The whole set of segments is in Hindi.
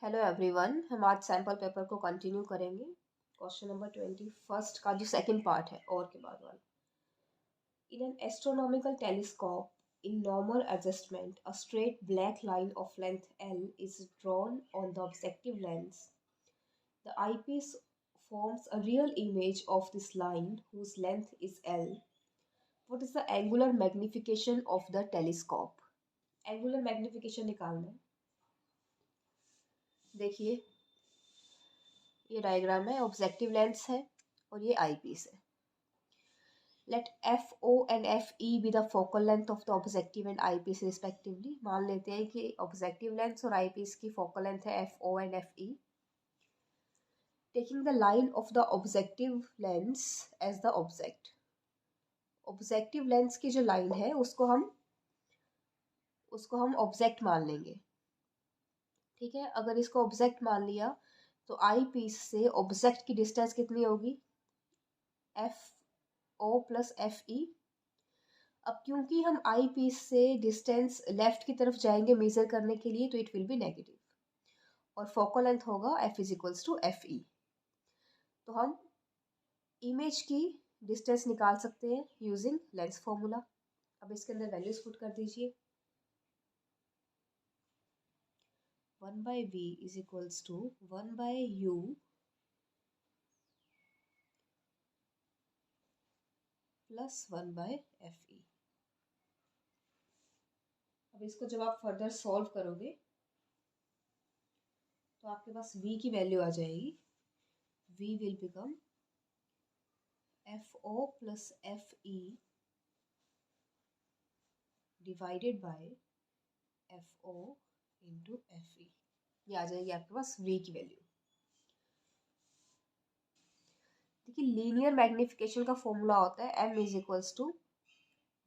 हेलो एवरीवन, हम आज सैम्पल पेपर को कंटिन्यू करेंगे। क्वेश्चन नंबर 21 का जो सेकंड पार्ट है और के बाद वाला। In an astronomical telescope in normal adjustment a straight black line of length L is drawn on the objective lens. The eyepiece forms a real image of this line whose length is L. What is the angular magnification of the telescope? Angular magnification निकालना है। देखिए, ये डायग्राम है, ऑब्जेक्टिव लेंस है और ये आई पीस है। Let f o and f e be the focal length of the objective and eyepiece respectively. मान लेते हैं कि ऑब्जेक्टिव लेंस और आई पीस की फोकल लेंथ है f o and f e. Taking the line of the objective lens as the object. Objective lens की जो लाइन है उसको हम ऑब्जेक्ट मान लेंगे। ठीक है, अगर इसको ऑब्जेक्ट मान लिया तो आई पीस से ऑब्जेक्ट की डिस्टेंस कितनी होगी? F o plus f e. अब क्योंकि हम आई पीस से डिस्टेंस लेफ्ट की तरफ जाएंगे मेजर करने के लिए, तो इट विल बी नेगेटिव और फोकल लेंथ होगा f is equals to f e. तो हम इमेज की डिस्टेंस निकाल सकते हैं यूजिंग लेंस फॉर्मूला। अब इसके अंदर वैल्यूज पुट कर दीजिए। 1/v is equals to 1/u plus 1/fe। अब इसको जब आप फर्दर सॉल्व करोगे तो आपके पास v की वैल्यू आ जाएगी। v will become f o plus f e divided by f o into f e. ये आ जाएगी आपके पास v की वैल्यू। देखिए, लीनियर मैग्निफिकेशन का फॉर्मूला होता है m is equals to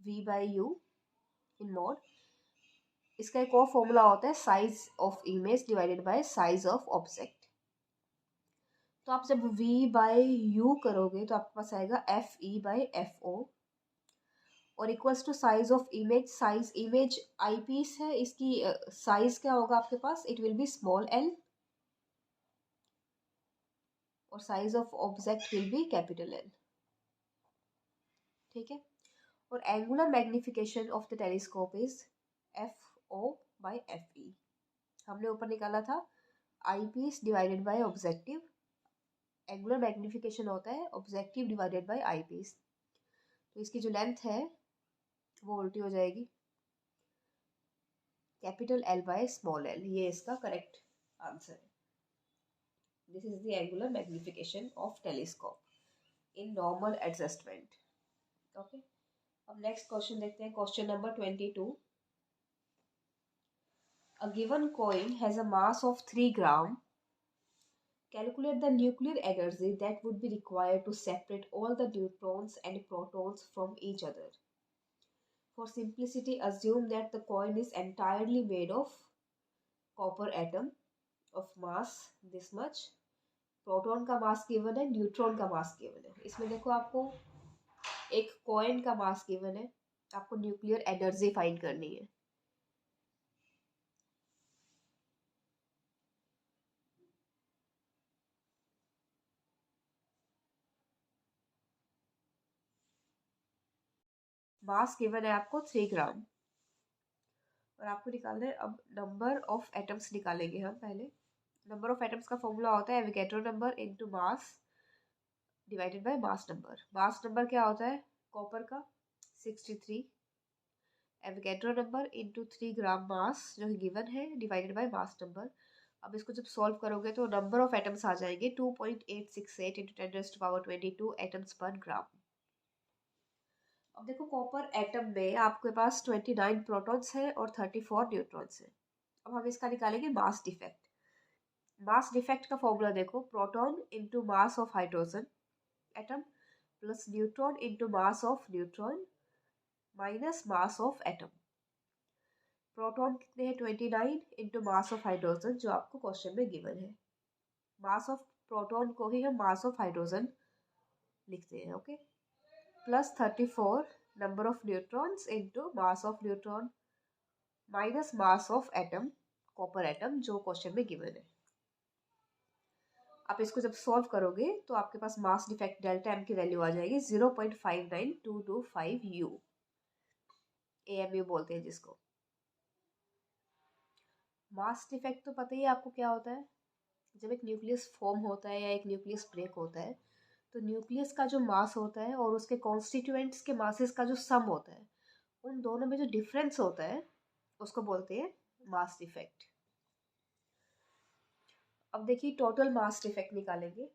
v by u in mod. इसका एक और फॉर्मूला होता है size of image divided by size of object. तो आप जब v बाय यू करोगे तो आपके पास आएगा F E by F O और equals to size of image. Size image eyepiece है, इसकी साइज क्या होगा आपके पास? It will be small L और size of object will be capital L. ठीक है, और angular magnification of the telescope is F O by F E. हमने ऊपर निकाला था eyepiece divided by objective. Angular magnification होता है objective divided by I piece. तो इसकी जो लेंथ है वो उल्टी हो जाएगी, capital L by small L. ये इसका करेक्ट आंसर है। This is the angular magnification of telescope in normal adjustment. Okay, अब नेक्स्ट क्वेश्चन देखते हैं। Question number 22। A given coin has a mass of 3 gram. Calculate the nuclear energy that would be required to separate all the neutrons and protons from each other. For simplicity, assume that the coin is entirely made of copper atom of mass this much. Proton का मास गिवन है, न्यूट्रॉन का मास गिवन है। इसमें देखो, आपको एक कॉइन का मास गिवन है, आपको न्यूक्लियर एनर्जी फाइंड करनी है। मास गिवन है आपको 3 ग्राम और आपको निकालना है। अब नंबर ऑफ एटम्स निकालेंगे हम पहले। नंबर ऑफ एटम्स का फॉर्मूला होता है Avogadro number into mass divided by mass number. Mass number क्या होता है कॉपर का? 63। एविगेट्रो नंबर इनटू 3 ग्राम मास जो गिवन है डिवाइडेड बाय मास नंबर। अब इसको जब सॉल्व करोगे तो नंबर ऑफ एटम्स आ जाएंगे 2.868 इंटू 10⁻22 एटम्स पर ग्राम। अब देखो, कॉपर एटम में आपके पास 29 प्रोटॉन्स है और 34 न्यूट्रॉन्स है। अब हम इसका निकालेंगे मास डिफेक्ट। मास डिफेक्ट का फॉर्मूला देखो, proton into mass of hydrogen atom plus neutron into mass of neutron minus mass of atom. Proton कितने हैं? 29 इंटू मास ऑफ हाइड्रोजन जो आपको क्वेश्चन में गिवन है। मास ऑफ प्रोटॉन को ही हम मास ऑफ हाइड्रोजन लिखते हैं। Okay, plus 34 number of neutrons into mass of neutron minus mass of atom, copper atom जो क्वेश्चन में गिवन है। आप इसको जब सॉल्व करोगे तो आपके पास मास डिफेक्ट डेल्टा एम की वैल्यू आ जाएगी 0.59225 यू, AMU बोलते हैं जिसको। मास डिफेक्ट तो पता ही है आपको क्या होता है। जब एक न्यूक्लियस फॉर्म होता है या एक न्यूक्लियस ब्रेक होता है तो न्यूक्लियस का जो मास होता है और उसके कॉन्स्टिट्यूएंट्स के मासेस का जो सम होता है, उन दोनों में जो डिफरेंस होता है उसको बोलते हैं मास डिफेक्ट। अब देखिए टोटल मास डिफेक्ट निकालेंगे,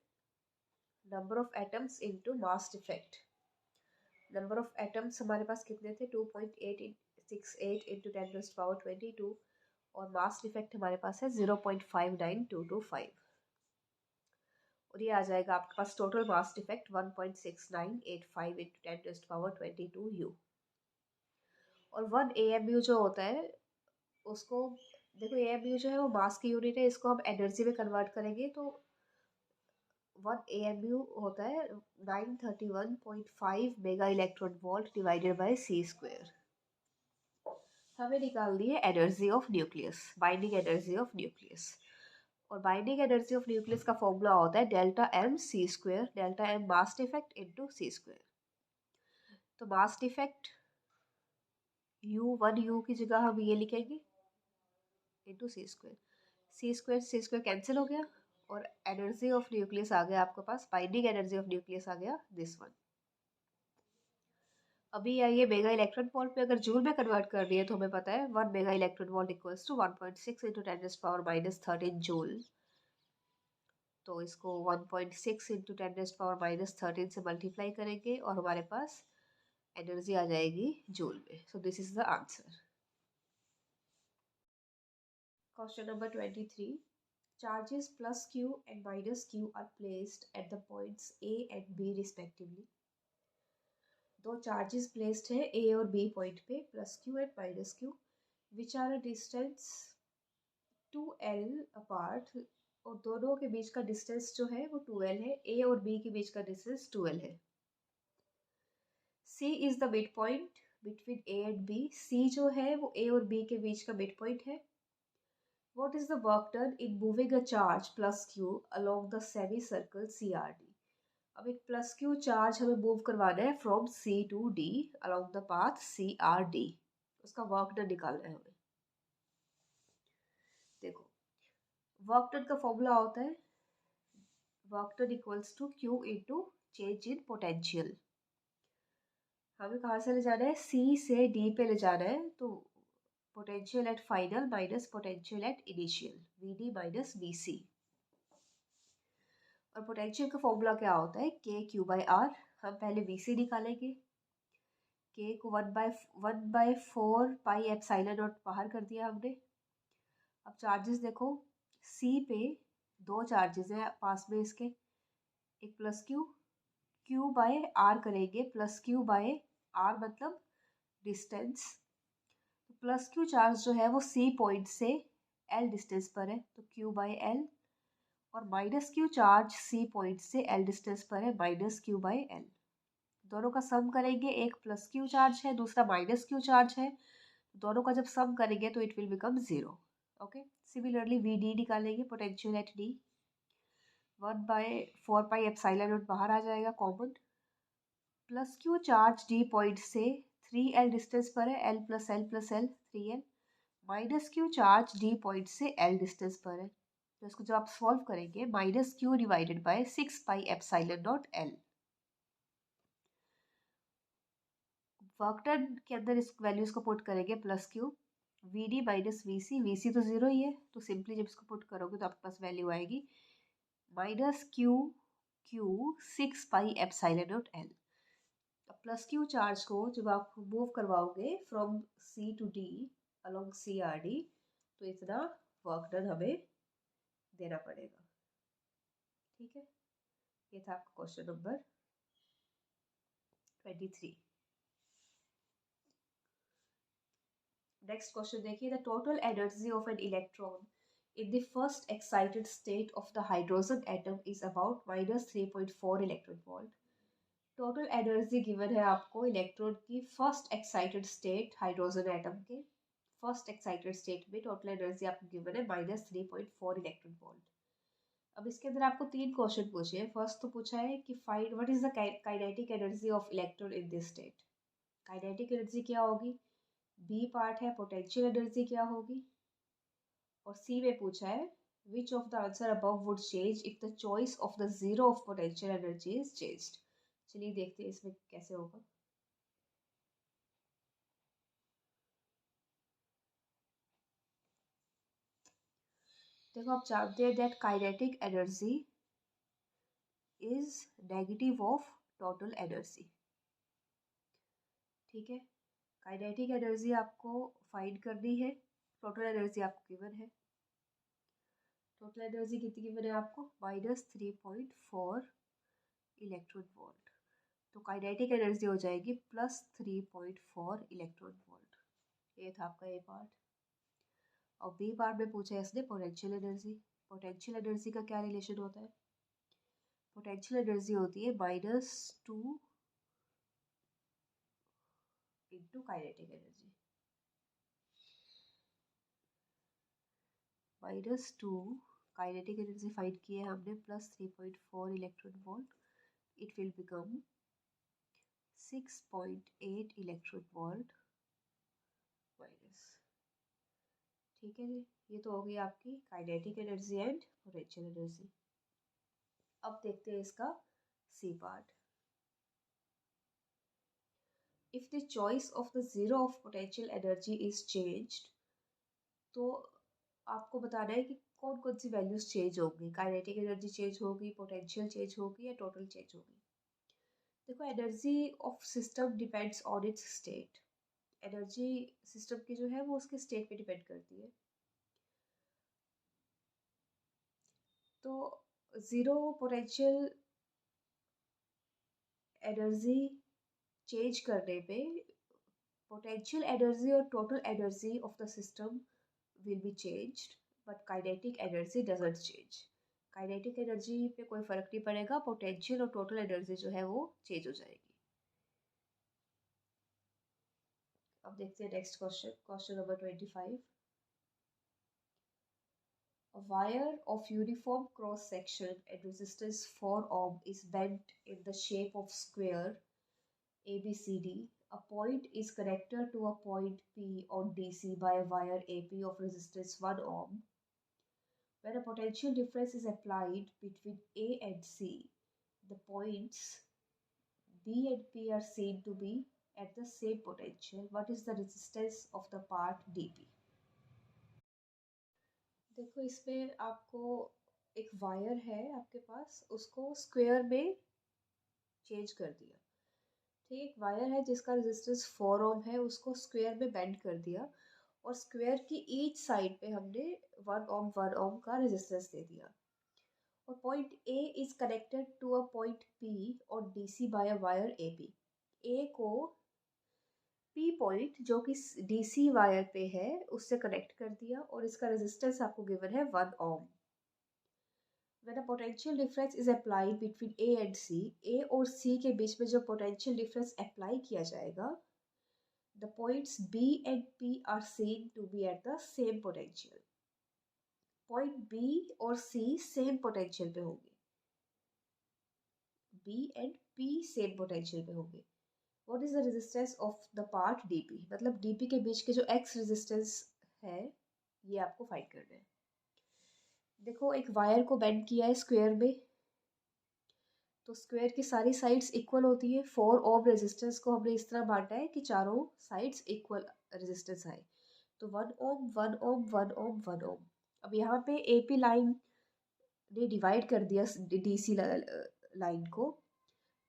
number of atoms into mass defect. Number of atoms हमारे पास कितने थे, 2.868 इंटू 10⁻22 और मास डिफेक्ट हमारे पास है 0.59225 और ये आ जाएगा आपके पास total mass defect 1.6985 into 10⁻22 U. और 1 AMU जो होता है उसको देखो, AMU जो है वो मास की यूनिट है, इसको हम एनर्जी में कन्वर्ट करेंगे तो 1 AMU होता है 931.5 mega electron volt divided by c square. हमें निकालनी है energy of nucleus, binding energy of nucleus. और बाइंडिंग एनर्जी ऑफ न्यूक्लियस का फॉर्मूला होता है delta M C square, delta M mass defect into C square. तो मास डिफेक्ट U की जगह हम ये लिखेंगे into C square. C square cancel हो गया और एनर्जी ऑफ न्यूक्लियस आ गया आपके पास, बाइंडिंग एनर्जी ऑफ न्यूक्लियस आ गया दिस वन। अभी ये मेगा इलेक्ट्रॉन वोल्ट पे अगर जूल में कन्वर्ट कर दिए तो हमें पता है 1 mega electron volt equals to 1.6 into 10⁻−13 joule. तो इसको 1.6 इंटू 10⁻−13 से मल्टीप्लाई करेंगे और हमारे पास एनर्जी आ जाएगी जूल में। So this is the answer. Question number 23, charges plus q and minus q are placed at the points A and B respectively। दो चार्जेस प्लेस्ड है A और B पॉइंट पे, plus q and minus q, which are a distance 2l apart, और दोनों के बीच का डिस्टेंस जो है वो 2l है। A और B के बीच का डिस्टेंस 2l है। C is the mid point between A and B। C जो है वो A और B के बीच का मिड पॉइंट है। What is the work done in moving a charge plus q along the semicircle CRD? अब एक प्लस क्यू चार्ज हमें मूव करवाना है from C to D along the path CRD। उसका वर्क डन निकालना है हमें। देखो वर्क डन का फॉर्मूला होता है work done equals to Q into change in potential. हमें कहाँ से ले जाना है, C से D पे ले जाना है, तो potential at final minus potential at initial, VD minus VC। और पोटेंशियल का फॉर्मूला क्या होता है, KQ/R। हम पहले VC निकालेंगे, K को 1/4 पाई एप्सिलॉन नॉट बाहर कर दिया हमने। अब चार्जेस देखो, C पे दो चार्जेस हैं पास में इसके, एक प्लस Q, Q/R करेंगे, प्लस Q/R मतलब डिस्टेंस। तो प्लस Q चार्ज जो है वो C पॉइंट से L डिस्टेंस पर है, तो Q/L, और minus Q charge C point से L डिस्टेंस पर है, माइनस Q/L। दोनों का सम करेंगे, एक प्लस Q चार्ज है दूसरा माइनस Q चार्ज है, दोनों का जब सम करेंगे तो it will become 0। Okay, similarly VD निकालेंगे, potential at D, 1/4 pi epsilon not बाहर आ जाएगा common, plus Q charge D point से 3L डिस्टेंस पर है, L plus L 3L, minus Q charge D point से L डिस्टेंस पर है। तो इसको जब आप सॉल्व करेंगे, minus Q divided by 6 pi epsilon not L। Work done के अंदर इस वैल्यूज को पुट करेंगे, plus Q, VD minus VC, VC तो 0 ही है, तो सिंपली जब इसको पुट करोगे तो आपके पास वैल्यू आएगी minus Q 6 pi epsilon not L। Plus Q charge को जब आप मूव करवाओगे from C to D along CRD, तो इतना वर्क डन हमें देना पड़ेगा। ठीक है, ये था आपका क्वेश्चन नंबर 23। नेक्स्ट क्वेश्चन देखिए, the total energy of an electron in the first excited state of the hydrogen atom is about -3.4 electron volt। Total energy given है आपको इलेक्ट्रॉन की first excited state hydrogen atom के फर्स्ट एक्साइटेड स्टेट में टोटल एनर्जी आपको गिवन है -3.4 इलेक्ट्रॉन वोल्ट। अब इसके अंदर आपको 3 क्वेश्चन पूछे हैं। फर्स्ट तो पूछा है कि find what is the kinetic energy of electron in this state. Kinetic energy क्या होगी। बी पार्ट है पोटेंशियल एनर्जी क्या होगी। और सी में पूछा है which of the answer above would change if the choice of the zero of potential energy is changed. चलिए देखते हैं इसमें कैसे होगा। देखो आप जानते हैं that kinetic energy is negative of total energy. ठीक है, काइनेटिक एनर्जी आपको फाइंड करनी है। टोटल एनर्जी आपको गिवन है। टोटल एनर्जी कितनी गिवन है आपको -3.4 इलेक्ट्रॉन वोल्ट। तो काइनेटिक एनर्जी हो जाएगी +3.4 इलेक्ट्रॉन वोल्ट। ये था आपका ए पार्ट। और बी पार्ट में पूछा है इसने पोटेंशियल एनर्जी। पोटेंशियल एनर्जी का क्या रिलेशन होता है। पोटेंशियल एनर्जी होती है -2 into kinetic energy. -2 kinetic energy find की है हमने +3.4 electron volt. It will become 6.8 electron volt minus. ठीक है जी, ये तो हो गई आपकी kinetic energy and potential energy. अब देखते हैं इसका C part. If the choice of the zero of potential energy is changed, तो आपको बताना है कि कौन कौन सी वैल्यूज चेंज होंगी। काइनेटिक एनर्जी चेंज होगी, पोटेंशियल चेंज होगी या टोटल चेंज होगी। देखो energy of system depends on it's state. Energy system की जो है वो उसके स्टेट पे डिपेंड करती है। तो ज़ीरो पोटेंशियल एनर्जी चेंज करने पे पोटेंशियल एनर्जी और total energy of the system will be changed but kinetic energy doesn't change. Kinetic energy पे कोई फर्क नहीं पड़ेगा, पोटेंशियल और टोटल एनर्जी जो है वो चेंज हो जाएगी। अब देखते हैं next question, question number 25। A wire of uniform cross section and resistance 4 ohm is bent in the shape of square ABCD. A point is connected to a point P on DC by a wire AP of resistance 1 ohm. When a potential difference is applied between A and C, the points B and P are seen to be at the same potential. What is the resistance of the part DP? देखो इसमें आपको एक वायर है आपके पास, उसको स्क्वायर में चेंज कर दिया। ठीक, एक वायर है जिसका रेजिस्टेंस 4 ओम है, उसको स्क्वायर में बेंड कर दिया और स्क्वायर की ईच साइड पे हमने 1 ओम का रेजिस्टेंस दे दिया। और point A is connected to a point P और DC by a wire A P. A को पी पॉइंट जो कि डीसी वायर पे है उससे कनेक्ट कर दिया और इसका रेजिस्टेंस आपको गिवन है 1 ओम। When a potential difference is applied between A and C, A और C के बीच में जो potential difference apply किया जाएगा, the points B and P are seen to be at the same potential. Point B और C same potential पे होंगे। B and P same potential पे होंगे। What is the resistance of the part DP? मतलब DP के बीच के जो X resistance है ये आपको फाइंड करना है। देखो एक वायर को बेंड किया है स्क्वायर में, तो स्क्वायर की सारी साइड्स इक्वल होती है। 4 ओम रेजिस्टेंस को हमने इस तरह बांटा है कि चारों साइड्स इक्वल रेजिस्टेंस आए। तो 1 ओम 1 ओम 1 ओम 1 ओम। अब यहाँ पे एपी लाइन ने डिवाइड कर दिया डीसी लाइन को,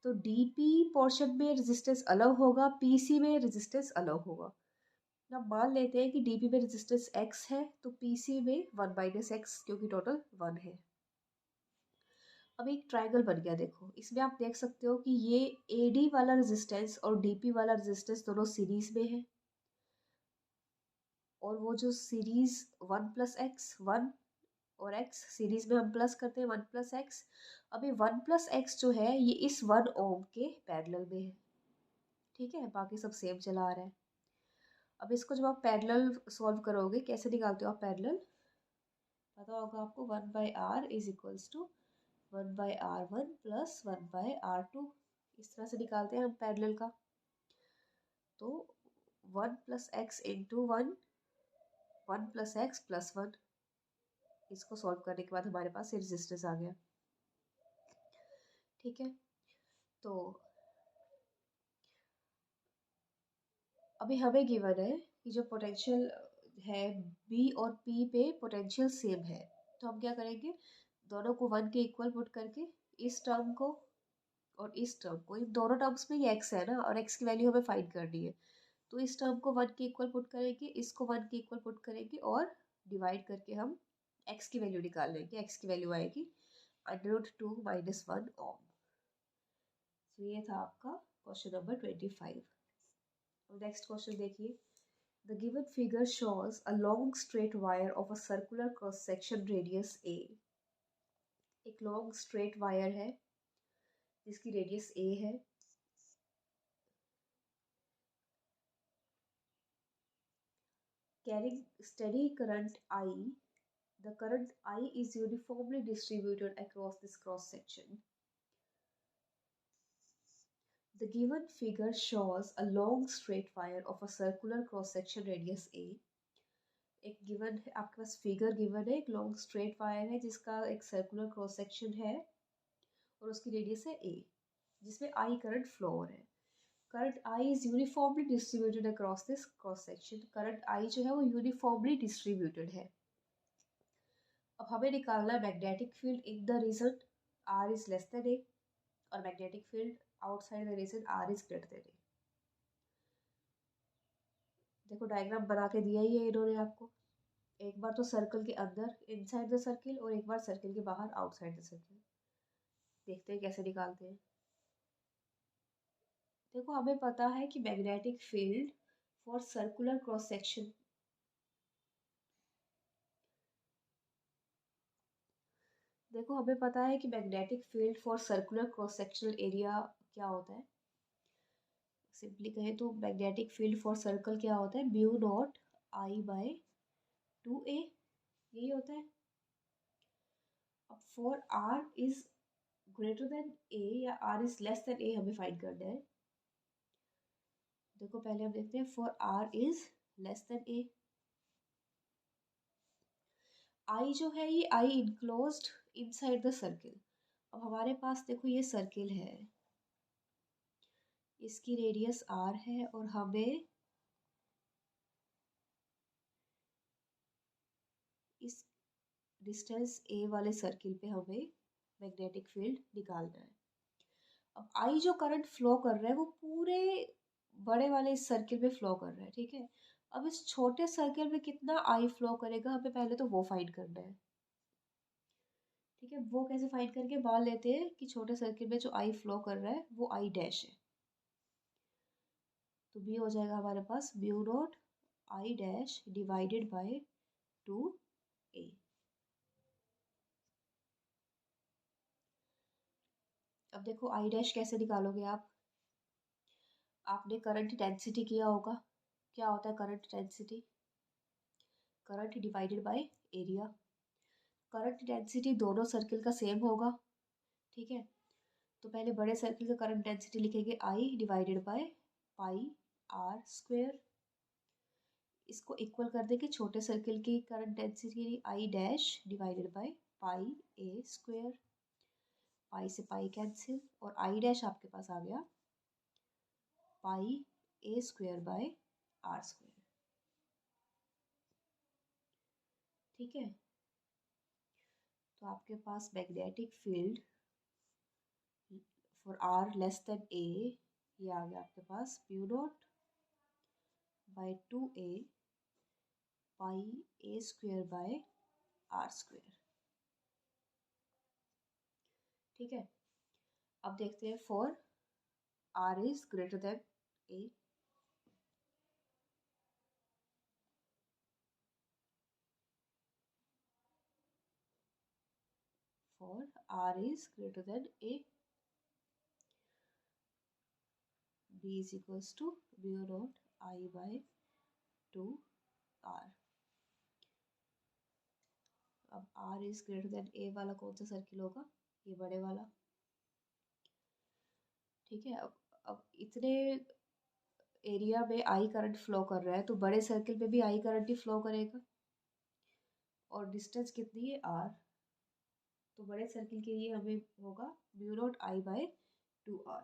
तो डीपी पोर्शन में रेजिस्टेंस अलग होगा, पीसी में रेजिस्टेंस अलग होगा। अब मान लेते हैं कि डीपी में रेजिस्टेंस x है तो पीसी में 1 - x क्योंकि टोटल 1 है। अब एक ट्रायंगल बन गया। देखो इसमें आप देख सकते हो कि ये एडी वाला रेजिस्टेंस और डीपी वाला रेजिस्टेंस दोनों सीरीज में है और वो जो सीरीज 1 + x 1 और x सीरीज में हम प्लस करते हैं 1 + x। अब ये 1 + x जो है ये इस 1 ओम के पैरेलल में है। ठीक है, बाकी सब सेम चला आ रहा है। अब इसको जब आप पैरेलल सॉल्व करोगे, कैसे निकालते हो आप पैरेलल, पता होगा आपको 1/r is equals to 1/r1 plus 1/r2। इस तरह से निकालते हैं हम पैरेलल का। तो 1 plus x into 1, 1 plus x plus 1, इसको सॉल्व करने के बाद हमारे पास ये रेजिस्टेंस आ गया। ठीक है, तो अभी हमें गिवन है कि जो पोटेंशियल है बी और पी पे पोटेंशियल सेम है, तो हम क्या करेंगे, दोनों को 1 के इक्वल पुट करके इस टर्म को और इस टर्म को, इन दोनों टर्म्स में ये x है ना, और x की वैल्यू हमें फाइंड करनी है, तो इस टर्म को 1 के इक्वल पुट करेंगे, इसको 1 के इक्वल पुट करेंगे और डिवाइड करके हम x की वैल्यू निकाल लेंगे। x की वैल्यू आएगी √2 - 1 ओम। तो ये था आपका क्वेश्चन नंबर 25। नेक्स्ट क्वेश्चन देखिए, the given figure shows a long straight wire of a circular cross section radius a। एक लॉन्ग स्ट्रेट वायर है जिसकी रेडियस a है। Carrying steady current I, the current I is uniformly distributed across this cross section. The given figure shows a long straight wire of a circular cross section radius a। एक गिवन है आपके पास, फिगर गिवन है, एक लॉन्ग स्ट्रेट वायर है जिसका एक सर्कुलर क्रॉस सेक्शन है और उसकी रेडियस है a, जिसमें I करंट फ्लो हो रहा है। Current I is uniformly distributed across this cross section. Current I जो है वो यूनिफॉर्मली डिस्ट्रीब्यूटेड है। अब हमें निकालना है magnetic field in the region r is less than a और magnetic field outside the region r is greater than a। देखो डायग्राम बना के दिया ही है इन्होंने आपको, एक बार तो सर्कल के अंदर इनसाइड द सर्किल और एक बार सर्किल के बाहर आउटसाइड द सर्किल। देखते हैं कैसे निकालते हैं। देखो हमें पता है कि magnetic field for circular cross section, देखो हमें पता है कि magnetic field for circular cross sectional area क्या होता है। सिंपली कहें तो मैग्नेटिक फील्ड फॉर सर्कल क्या होता है, म्यू नॉट I/2a, यही होता है। अब for r is greater than a या r is less than a हमें फाइंड करना है। देखो पहले हम देखते हैं for r is less than a। I जो है ये I enclosed inside the circle. अब हमारे पास देखो ये सर्किल है, इसकी रेडियस r है और हमें इस डिस्टेंस a वाले सर्किल पे हमें मैग्नेटिक फील्ड निकालना है। अब I जो करंट फ्लो कर रहा है वो पूरे बड़े वाले इस सर्किल में फ्लो कर रहा है, ठीक है। अब इस छोटे सर्किल में कितना I फ्लो करेगा हमें पहले तो वो फाइंड करना है, ठीक है। वो कैसे फाइंड करके मान लेते हैं कि छोटे सर्किल में जो I फ्लो कर रहा है वो I डैश है, तो B हो जाएगा हमारे पास mu naught I dash divided by 2a। अब देखो I डैश कैसे निकालोगे आप, आपने करंट डेंसिटी किया होगा। क्या होता है current density, current divided by area. Current density दोनों सर्किल का सेम होगा, ठीक है। तो पहले बड़े सर्किल का करंट डेंसिटी लिखेंगे I डिवाइडेड बाय πr²। इसको इक्वल कर देंगे छोटे सर्किल की current density I dash divided bye πa²। पाई से पाई कैंसिल और I डैश आपके पास आ गया πa² बाय r², ठीक है। तो आपके पास magnetic field for r less than a, ये आ गया आपके पास mu naught by 2a πa² by r², ठीक है। अब देखते हैं for r is greater than a। For r is greater than a, b is equals to mu naught I by 2r। अब R is greater than A वाला कौन सा सर्किल होगा, ये बड़े वाला। ठीक है, अब इतने एरिया में I करंट फ्लो कर रहा है तो बड़े सर्किल में भी I करंट ही फ्लो करेगा, और डिस्टेंस कितनी है R, तो बड़े सर्किल के लिए हमें होगा mu naught I bye 2R।